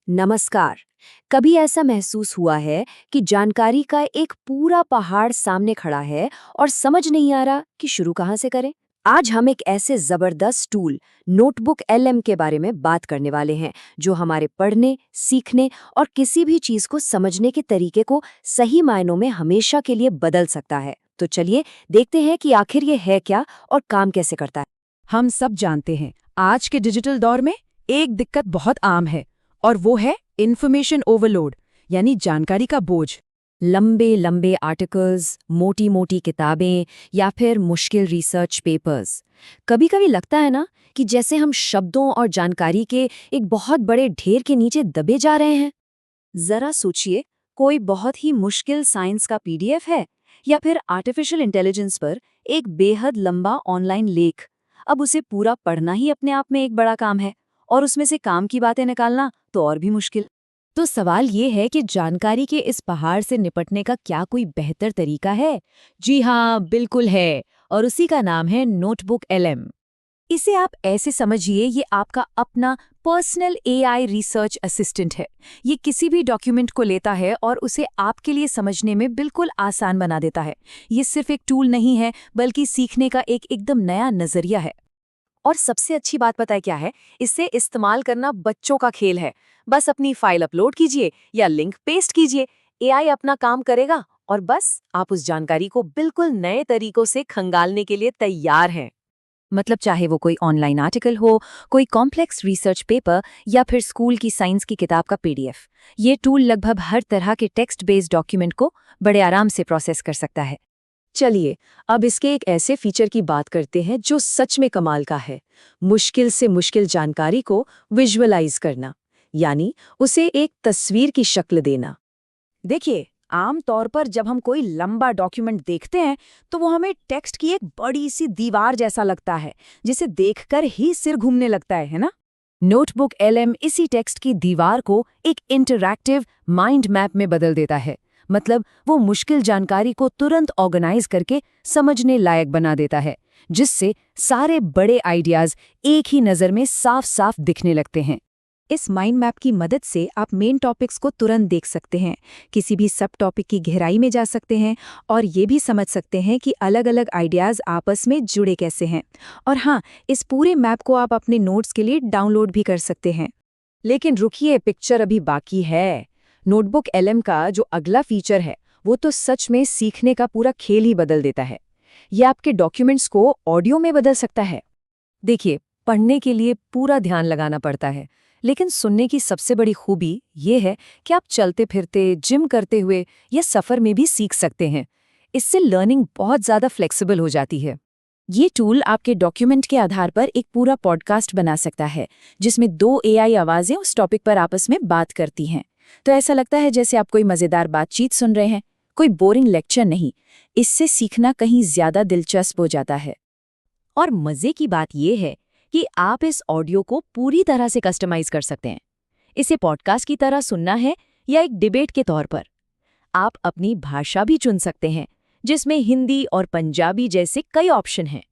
नमस्कार। कभी ऐसा महसूस हुआ है कि जानकारी का एक पूरा पहाड़ सामने खड़ा है और समझ नहीं आ रहा कि शुरू कहाँ से करें? आज हम एक ऐसे जबरदस्त टूल नोटबुक एलएम के बारे में बात करने वाले हैं जो हमारे पढ़ने, सीखने और किसी भी चीज को समझने के तरीके को सही मायनों में हमेशा के लिए बदल सकता है। तो चलिए देखते हैं कि आखिर ये है क्या और काम कैसे करता है। हम सब जानते हैं आज के डिजिटल दौर में एक दिक्कत बहुत आम है और वो है इन्फॉर्मेशन ओवरलोड यानी जानकारी का बोझ। लंबे लंबे आर्टिकल्स, मोटी मोटी किताबें या फिर मुश्किल रिसर्च पेपर्स। कभी कभी लगता है ना कि जैसे हम शब्दों और जानकारी के एक बहुत बड़े ढेर के नीचे दबे जा रहे हैं। जरा सोचिए, कोई बहुत ही मुश्किल साइंस का पीडीएफ है या फिर आर्टिफिशियल इंटेलिजेंस पर एक बेहद लंबा ऑनलाइन लेख। अब उसे पूरा पढ़ना ही अपने आप में एक बड़ा काम है और उसमें से काम की बातें निकालना तो और भी मुश्किल। तो सवाल ये है कि जानकारी के इस पहाड़ से निपटने का क्या कोई बेहतर तरीका है? जी हाँ, बिल्कुल है। और उसी का नाम है नोटबुक एलएम। इसे आप ऐसे समझिए, ये आपका अपना पर्सनल एआई रिसर्च असिस्टेंट है। ये किसी भी डॉक्यूमेंट को लेता है और उसे आपके लिए समझने में बिल्कुल आसान बना देता है। ये सिर्फ एक टूल नहीं है, बल्कि सीखने का एक एकदम नया नजरिया है। और सबसे अच्छी बात पता है क्या है? इससे इस्तेमाल करना बच्चों का खेल है। बस अपनी फाइल अपलोड कीजिए या लिंक पेस्ट कीजिए, एआई अपना काम करेगा और बस आप उस जानकारी को बिल्कुल नए तरीकों से खंगालने के लिए तैयार हैं। मतलब चाहे वो कोई ऑनलाइन आर्टिकल हो, कोई कॉम्प्लेक्स रिसर्च पेपर या फिर स्कूल की साइंस की किताब का पीडीएफ, ये टूल लगभग हर तरह के टेक्स्ट बेस्ड डॉक्यूमेंट को बड़े आराम से प्रोसेस कर सकता है। चलिए अब इसके एक ऐसे फीचर की बात करते हैं जो सच में कमाल का है। मुश्किल से मुश्किल जानकारी को विजुअलाइज करना, यानी उसे एक तस्वीर की शक्ल देना। देखिए, आम तौर पर जब हम कोई लंबा डॉक्यूमेंट देखते हैं तो वो हमें टेक्स्ट की एक बड़ी सी दीवार जैसा लगता है, जिसे देखकर ही सिर घूमने लगता है ना? नोटबुक एलएम इसी टेक्स्ट की दीवार को एक इंटरैक्टिव माइंड मैप में बदल देता है। मतलब वो मुश्किल जानकारी को तुरंत ऑर्गेनाइज करके समझने लायक बना देता है, जिससे सारे बड़े आइडियाज एक ही नज़र में साफ साफ दिखने लगते हैं। इस माइंड मैप की मदद से आप मेन टॉपिक्स को तुरंत देख सकते हैं, किसी भी सब टॉपिक की गहराई में जा सकते हैं और ये भी समझ सकते हैं कि अलग अलग आइडियाज़ आपस में जुड़े कैसे हैं। और हाँ, इस पूरे मैप को आप अपने नोट्स के लिए डाउनलोड भी कर सकते हैं। लेकिन रुकिए, पिक्चर अभी बाकी है। नोटबुक एलएम का जो अगला फीचर है वो तो सच में सीखने का पूरा खेल ही बदल देता है। ये आपके डॉक्यूमेंट्स को ऑडियो में बदल सकता है। देखिए, पढ़ने के लिए पूरा ध्यान लगाना पड़ता है, लेकिन सुनने की सबसे बड़ी खूबी ये है कि आप चलते फिरते, जिम करते हुए या सफ़र में भी सीख सकते हैं। इससे लर्निंग बहुत ज़्यादा फ्लेक्सिबल हो जाती है। ये टूल आपके डॉक्यूमेंट के आधार पर एक पूरा पॉडकास्ट बना सकता है, जिसमें 2 एआई आवाज़ें उस टॉपिक पर आपस में बात करती हैं। तो ऐसा लगता है जैसे आप कोई मज़ेदार बातचीत सुन रहे हैं, कोई बोरिंग लेक्चर नहीं। इससे सीखना कहीं ज़्यादा दिलचस्प हो जाता है। और मज़े की बात यह है कि आप इस ऑडियो को पूरी तरह से कस्टमाइज कर सकते हैं। इसे पॉडकास्ट की तरह सुनना है या एक डिबेट के तौर पर। आप अपनी भाषा भी चुन सकते हैं, जिसमें हिंदी और पंजाबी जैसे कई ऑप्शन हैं।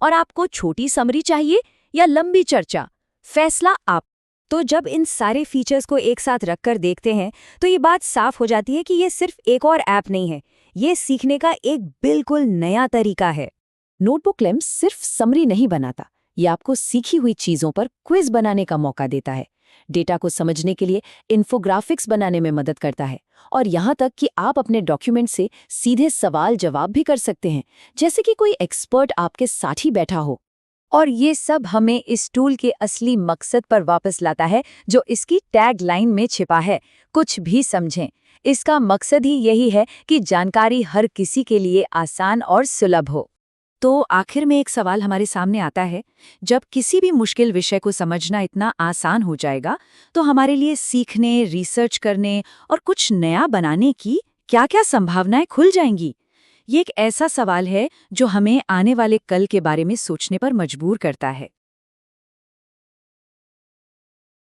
और आपको छोटी समरी चाहिए या लंबी चर्चा, फैसला आप। तो जब इन सारे फीचर्स को एक साथ रखकर देखते हैं तो ये बात साफ हो जाती है कि ये सिर्फ एक और ऐप नहीं है, ये सीखने का एक बिल्कुल नया तरीका है। नोटबुक एलएम सिर्फ समरी नहीं बनाता, ये आपको सीखी हुई चीज़ों पर क्विज बनाने का मौका देता है, डेटा को समझने के लिए इन्फोग्राफिक्स बनाने में मदद करता है, और यहाँ तक कि आप अपने डॉक्यूमेंट से सीधे सवाल जवाब भी कर सकते हैं, जैसे कि कोई एक्सपर्ट आपके साथ ही बैठा हो। और ये सब हमें इस टूल के असली मकसद पर वापस लाता है, जो इसकी टैग लाइन में छिपा है, कुछ भी समझें। इसका मकसद ही यही है कि जानकारी हर किसी के लिए आसान और सुलभ हो। तो आखिर में एक सवाल हमारे सामने आता है, जब किसी भी मुश्किल विषय को समझना इतना आसान हो जाएगा, तो हमारे लिए सीखने, रिसर्च करने और कुछ नया बनाने की क्या-क्या संभावनाएं खुल जाएंगी? ये एक ऐसा सवाल है जो हमें आने वाले कल के बारे में सोचने पर मजबूर करता है।